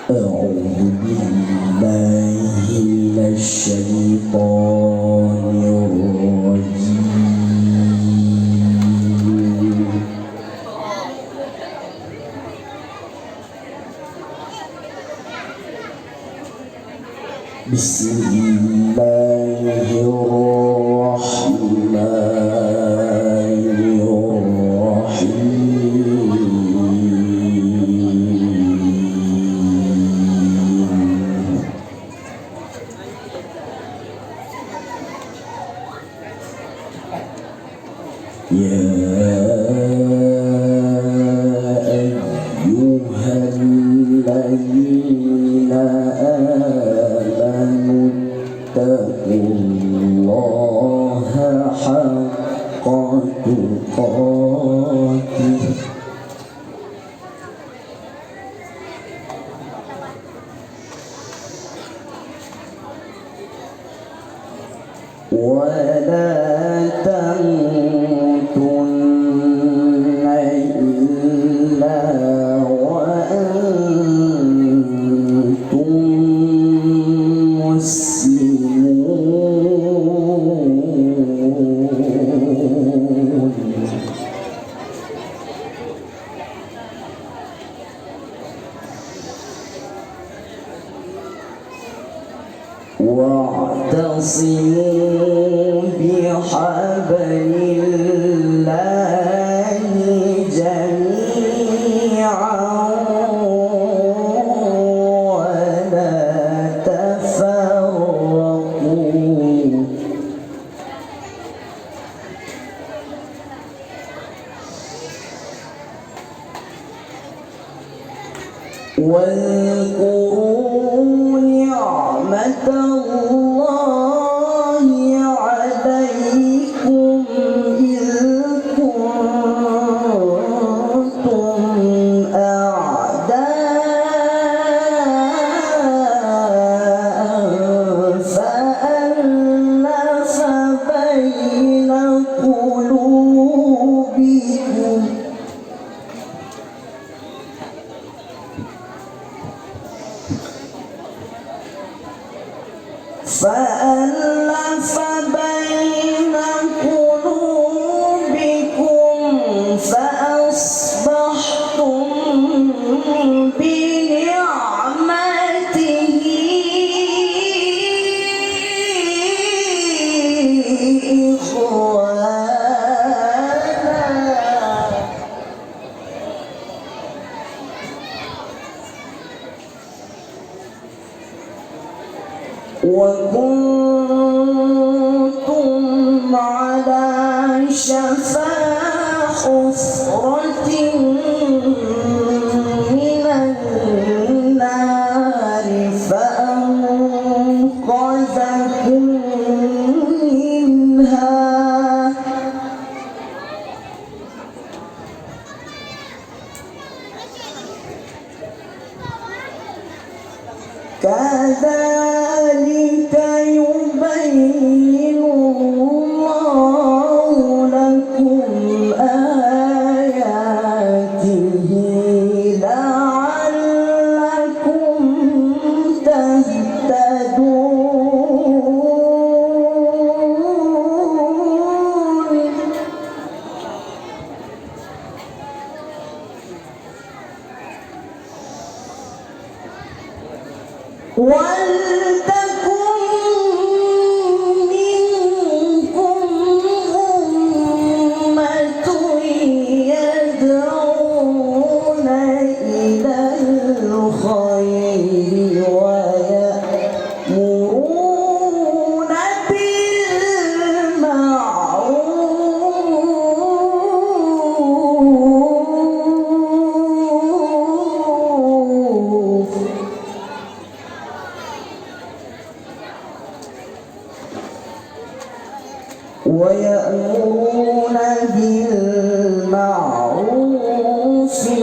أعوذ بالله من الشيطان الرجيم. بسم الله الرحمن الرحيم. يا أيها الذين آمنوا اتقوا الله حق تقاته ولا تموتن إلا وأنتم مسلمون. واعتصموا بحبل الله جميعا ولا تفرقوا. واذكروا نعمة الله عليكم إذ كنتم أعداء فألف بين قلوبكم فأصبحتم بنعمته إخوانا وكنتم على شفا حفرة من النار فأنقذكم منها كذلك يبين الله لكم آياته لعلكم تهتدون. ولتكن منكم أمة يدعون إلى الخير ويأمرون بالمعروف ويأمرون بالمعروف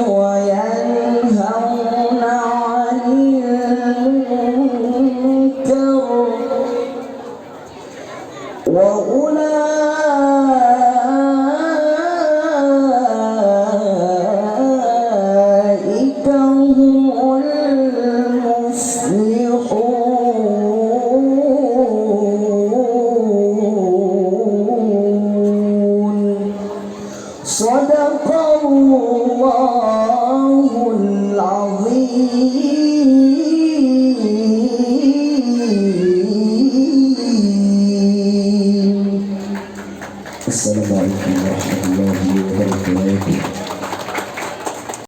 وينهون عن المنكر وأولئك هم Sadaqallahul azim.